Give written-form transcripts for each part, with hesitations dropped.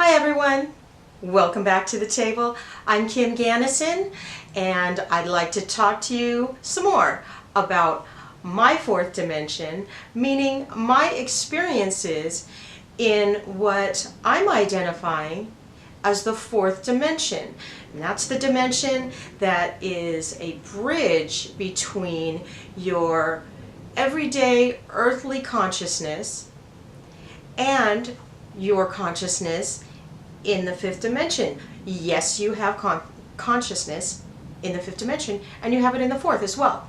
Hi everyone, welcome back to the table. I'm Kim Ganassin and I'd like to talk to you some more about my fourth dimension, meaning my experiences in what I'm identifying as the fourth dimension. And that's the dimension that is a bridge between your everyday earthly consciousness and your consciousness in the fifth dimension. Yes, you have consciousness in the fifth dimension, and you have it in the fourth as well.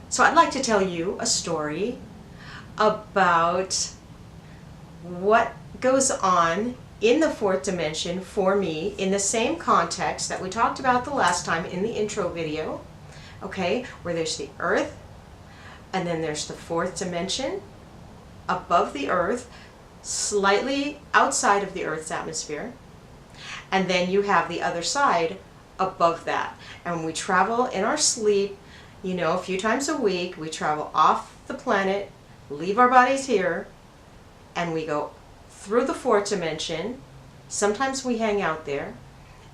So I'd like to tell you a story about what goes on in the fourth dimension for me in the same context that we talked about the last time in the intro video, okay, where there's the earth, and then there's the fourth dimension above the earth, slightly outside of the Earth's atmosphere, and then you have the other side above that. And we travel in our sleep, you know, a few times a week. We travel off the planet, leave our bodies here, and we go through the fourth dimension. Sometimes we hang out there,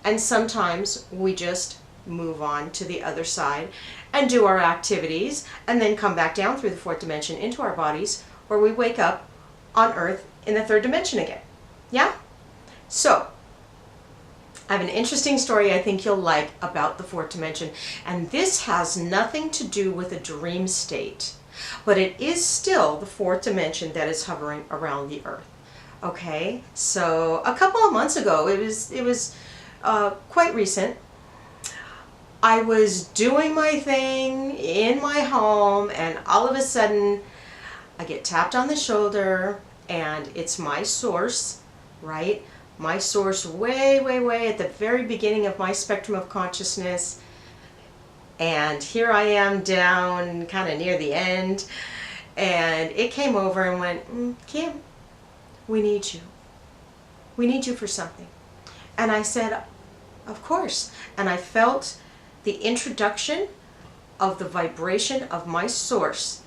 and sometimes we just move on to the other side and do our activities, and then come back down through the fourth dimension into our bodies, where we wake up on Earth in the third dimension again. Yeah? So, I have an interesting story I think you'll like about the fourth dimension, and this has nothing to do with a dream state, but it is still the fourth dimension that is hovering around the Earth. Okay? So, a couple of months ago, it was quite recent, I was doing my thing in my home, and all of a sudden I get tapped on the shoulder, and it's my source, right? My source way, way, way at the very beginning of my spectrum of consciousness. And here I am down kind of near the end, and it came over and went, Kim, we need you. We need you for something. And I said, of course. And I felt the introduction of the vibration of my source,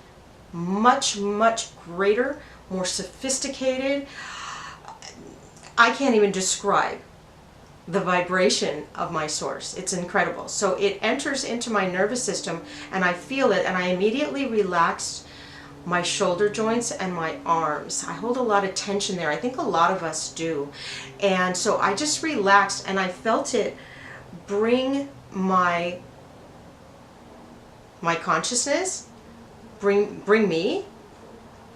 much, much greater, more sophisticated. I can't even describe the vibration of my source. It's incredible. So it enters into my nervous system, and I feel it, and I immediately relaxed my shoulder joints and my arms. I hold a lot of tension there. I think a lot of us do. And so I just relaxed, and I felt it bring my consciousness, bring me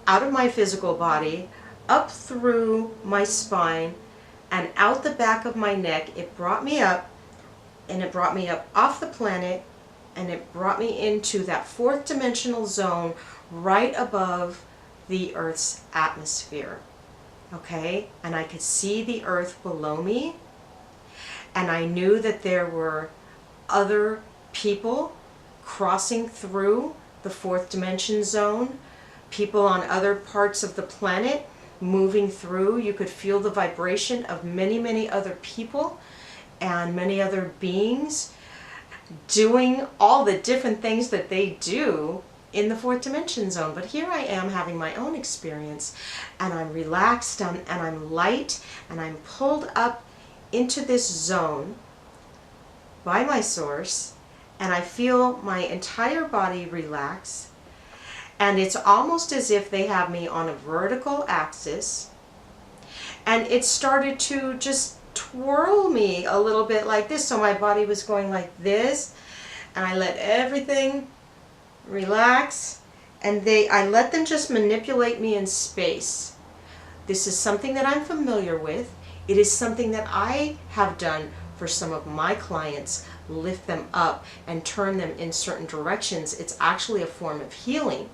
out of my physical body, up through my spine, and out the back of my neck. It brought me up, and it brought me up off the planet, and it brought me into that fourth dimensional zone right above the Earth's atmosphere. Okay? And I could see the Earth below me, and I knew that there were other people crossing through the fourth dimension zone, people on other parts of the planet moving through. You could feel the vibration of many, many other people and many other beings doing all the different things that they do in the fourth dimension zone. But here I am having my own experience, and I'm relaxed, and I'm light, and I'm pulled up into this zone by my source, and I feel my entire body relax. And it's almost as if they have me on a vertical axis, and it started to just twirl me a little bit like this. So my body was going like this, and I let everything relax, and I let them just manipulate me in space. This is something that I'm familiar with. It is something that I have done for some of my clients, lift them up and turn them in certain directions. It's actually a form of healing.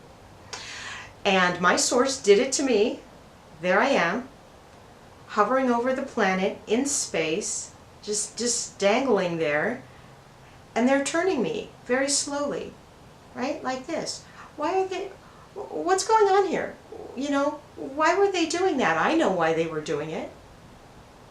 And my source did it to me. There I am, hovering over the planet in space, just dangling there, and they're turning me very slowly, right, like this. Why are they, what's going on here? You know, why were they doing that? I know why they were doing it.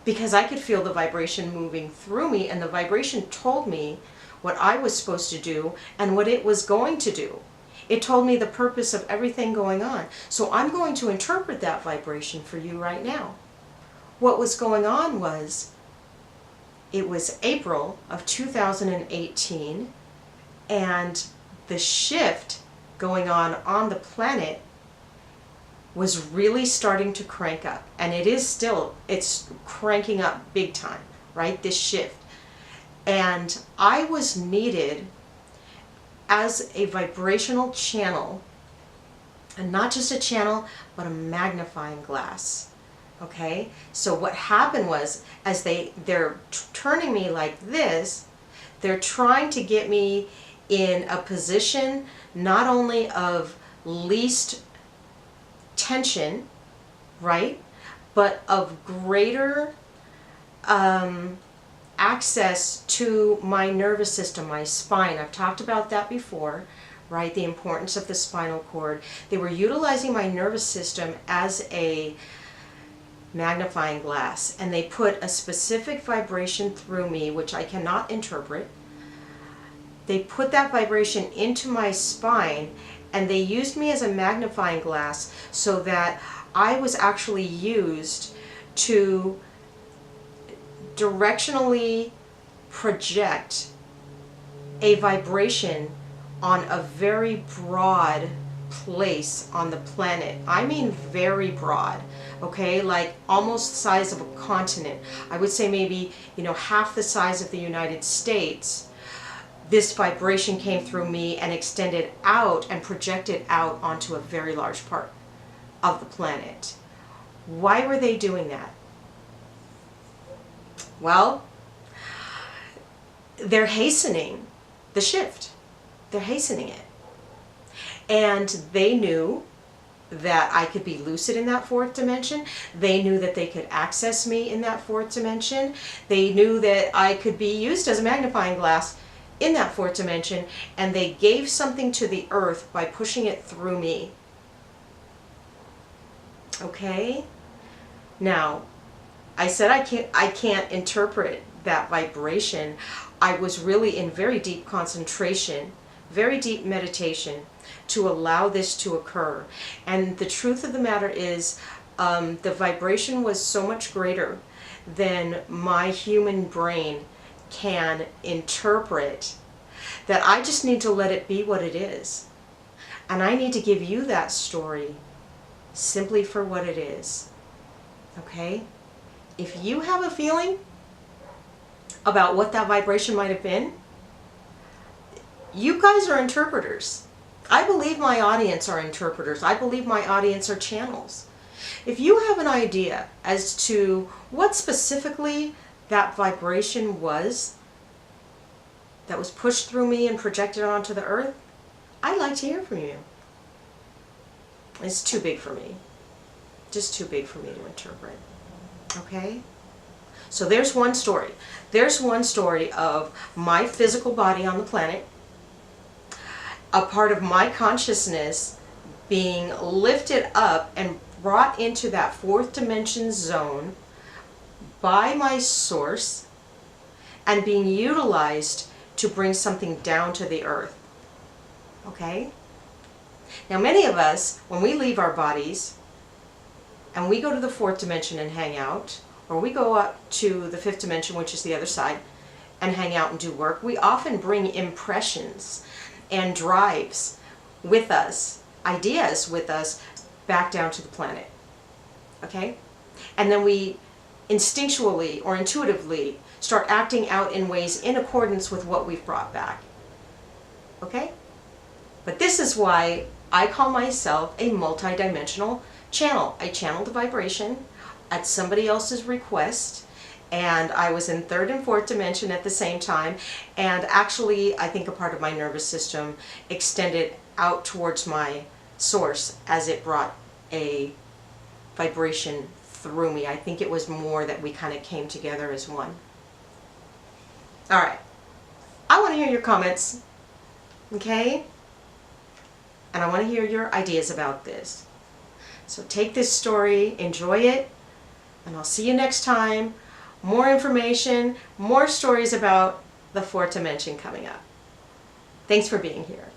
Because I could feel the vibration moving through me, and the vibration told me what I was supposed to do and what it was going to do. It told me the purpose of everything going on. So I'm going to interpret that vibration for you right now. what was going on was, it was April of 2018, and the shift going on the planet was really starting to crank up. And it is still, it's cranking up big time, right? This shift. And I was needed as a vibrational channel, and not just a channel, but a magnifying glass. Okay, so what happened was, as they're turning me like this, they're trying to get me in a position not only of least tension, right, but of greater access to my nervous system, my spine. I've talked about that before, right? The importance of the spinal cord. They were utilizing my nervous system as a magnifying glass, and they put a specific vibration through me, which I cannot interpret. They put that vibration into my spine, and they used me as a magnifying glass so that I was actually used to directionally project a vibration on a very broad place on the planet. I mean very broad, okay, like almost the size of a continent. I would say maybe, half the size of the United States. This vibration came through me and extended out and projected out onto a very large part of the planet. Why were they doing that? Well, they're hastening the shift. They're hastening it. And they knew that I could be lucid in that fourth dimension. They knew that they could access me in that fourth dimension. They knew that I could be used as a magnifying glass in that fourth dimension, and they gave something to the earth by pushing it through me. Okay? Now, I said I can't interpret that vibration. I was really in very deep concentration, very deep meditation to allow this to occur. And the truth of the matter is, the vibration was so much greater than my human brain can interpret, that I just need to let it be what it is. And I need to give you that story simply for what it is. Okay? If you have a feeling about what that vibration might have been, you guys are interpreters. I believe my audience are interpreters. I believe my audience are channels. If you have an idea as to what specifically that vibration was that was pushed through me and projected onto the earth, I'd like to hear from you. It's too big for me. Just too big for me to interpret. Okay? So there's one story. There's one story of my physical body on the planet, a part of my consciousness being lifted up and brought into that fourth dimension zone by my source and being utilized to bring something down to the earth. Okay? Now, many of us, when we leave our bodies and we go to the fourth dimension and hang out, or we go up to the fifth dimension, which is the other side, and hang out and do work, we often bring impressions and drives with us, ideas with us, back down to the planet. Okay? And then we instinctually or intuitively start acting out in ways in accordance with what we've brought back. Okay? But this is why I call myself a multidimensional channel. I channeled the vibration at somebody else's request, and I was in third and fourth dimension at the same time, and actually I think a part of my nervous system extended out towards my source as it brought a vibration through me. I think it was more that we kind of came together as one. All right. I want to hear your comments, okay? And I want to hear your ideas about this. So take this story, enjoy it, and I'll see you next time. More information, more stories about the fourth dimension coming up. Thanks for being here.